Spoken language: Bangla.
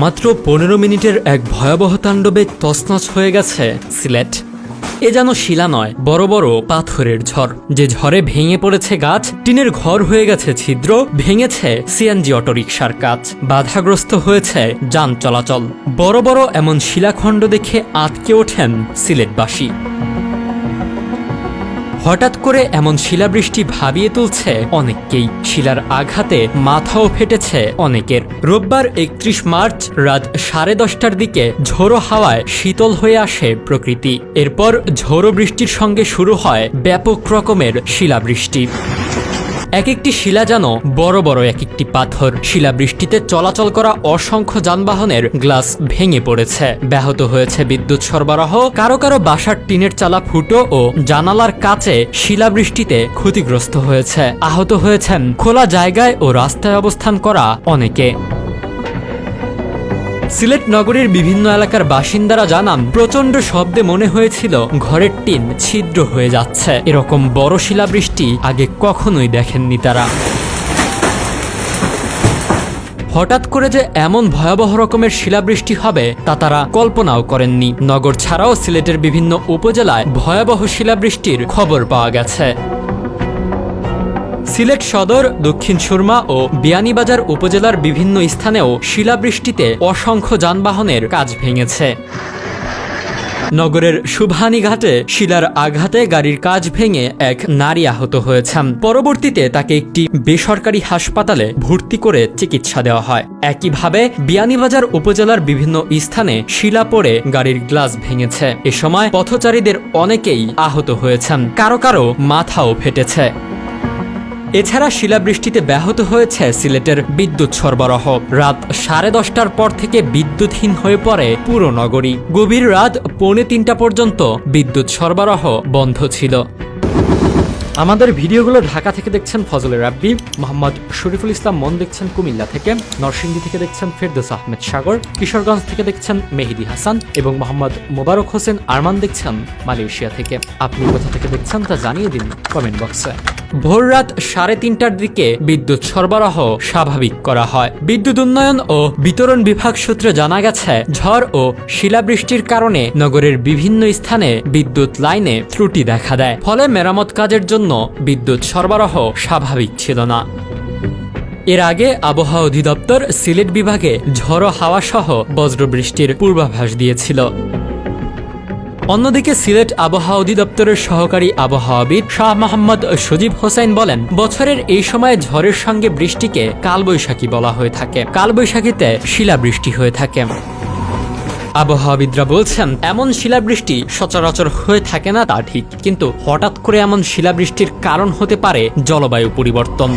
মাত্র 15 মিনিটের এক ভয়াবহ তাণ্ডবে তছনছ হয়ে গেছে সিলেট। এ যেন শিলা নয়, বড় বড় পাথরের ঝড়। যে ঝড়ে ভেঙে পড়েছে গাছ, টিনের ঘর হয়ে গেছে ছিদ্র, ভেঙেছে সিএনজি অটোরিকশার কাচ, বাধাগ্রস্ত হয়েছে যান চলাচল। বড় বড় এমন শিলাখণ্ড দেখে আঁতকে ওঠেন সিলেটবাসী। হঠাৎ করে এমন শিলাবৃষ্টি ভাবিয়ে তুলছে অনেককেই। শিলার আঘাতে মাথাও ফেটেছে অনেকের। রোববার 31 মার্চ রাত 10:30টার দিকে ঝোড়ো হাওয়ায় শীতল হয়ে আসে প্রকৃতি। এরপর ঝোড়ো বৃষ্টির সঙ্গে শুরু হয় ব্যাপক রকমের শিলাবৃষ্টি। এক একটি শিলা যেন বড় বড় এক একটি পাথর। শিলাবৃষ্টিতে চলাচল করা অসংখ্য যানবাহনের গ্লাস ভেঙে পড়েছে, ব্যাহত হয়েছে বিদ্যুৎ সরবরাহ। কারো কারো বাসার টিনের চালা ফুটো ও জানালার কাচে শিলাবৃষ্টিতে ক্ষতিগ্রস্ত হয়েছে। আহত হয়েছেন খোলা জায়গায় ও রাস্তায় অবস্থান করা অনেকে। সিলেট নগরীর বিভিন্ন এলাকার বাসিন্দারা জানান, প্রচণ্ড শব্দে মনে হয়েছিল ঘরের টিন ছিদ্র হয়ে যাচ্ছে। এরকম বড় শিলাবৃষ্টি আগে কখনোই দেখেননি তারা। হঠাৎ করে যে এমন ভয়াবহ রকমের শিলাবৃষ্টি হবে তা তারা কল্পনাও করেননি। নগর ছাড়াও সিলেটের বিভিন্ন উপজেলায় ভয়াবহ শিলাবৃষ্টির খবর পাওয়া গেছে। সিলেট সদর, দক্ষিণ সুরমা ও বিয়ানীবাজার উপজেলার বিভিন্ন স্থানেও শিলাবৃষ্টিতে অসংখ্য যানবাহনের কাচ ভেঙেছে। নগরের সুবহানী ঘাটে শিলার আঘাতে গাড়ির কাচ ভেঙে এক নারী আহত হয়েছেন। পরবর্তীতে তাকে একটি বেসরকারি হাসপাতালে ভর্তি করে চিকিৎসা দেওয়া হয়। একইভাবে বিয়ানীবাজার উপজেলার বিভিন্ন স্থানে শিলা পড়ে গাড়ির গ্লাস ভেঙেছে। এ সময় পথচারীদের অনেকেই আহত হয়েছেন, কারো কারো মাথাও ফেটেছে। এছাড়া শিলাবৃষ্টিতে ব্যাহত হয়েছে সিলেটের বিদ্যুৎ সরবরাহ। রাত 10:30টার পর থেকে বিদ্যুৎহীন হয়ে পড়ে পুরো নগরী। গভীর রাত 2:45 পর্যন্ত বিদ্যুৎ সরবরাহ বন্ধ ছিল। আমাদের ভিডিওগুলো ঢাকা থেকে দেখছেন ফজলে রাব্বি, মোহাম্মদ শরীফুল ইসলাম মন দেখছেন কুমিল্লা থেকে, নরসিংদী থেকে দেখছেন ফেরদৌস আহমেদ সাগর, কিশোরগঞ্জ থেকে দেখছেন মেহেদি হাসান এবং মোহাম্মদ মোবারক হোসেন আরমান দেখছেন মালয়েশিয়া থেকে। আপনি কোথা থেকে দেখছেন তা জানিয়ে দিন কমেন্ট বক্সে। ভোর রাত 3:30টার দিকে বিদ্যুৎ সরবরাহ স্বাভাবিক করা হয়। বিদ্যুৎ উন্নয়ন ও বিতরণ বিভাগ সূত্রে জানা গেছে, ঝড় ও শিলাবৃষ্টির কারণে নগরের বিভিন্ন স্থানে বিদ্যুৎ লাইনে ত্রুটি দেখা দেয়। ফলে মেরামত কাজের জন্য বিদ্যুৎ সরবরাহ স্বাভাবিক ছিল না। এর আগে আবহাওয়া অধিদপ্তর সিলেট বিভাগে ঝড়ো হাওয়া সহ বজ্রবৃষ্টির পূর্বাভাস দিয়েছিল। অন্যদিকে সিলেট আবহাওয়া অধিদপ্তরের সহকারী আবহাওয়াবিদ শাহ মোহাম্মদ সজীব হোসেন বলেন, বছরের এই সময়ে ঝড়ের সঙ্গে বৃষ্টিকে কালবৈশাখী বলা হয়ে থাকে। কালবৈশাখীতে শিলাবৃষ্টি হয়ে থাকে। আবহাওয়াবিদরা বলছেন, এমন শিলাবৃষ্টি সচরাচর হয়ে থাকে না তা ঠিক, কিন্তু হঠাৎ করে এমন শিলাবৃষ্টির কারণ হতে পারে জলবায়ু পরিবর্তন।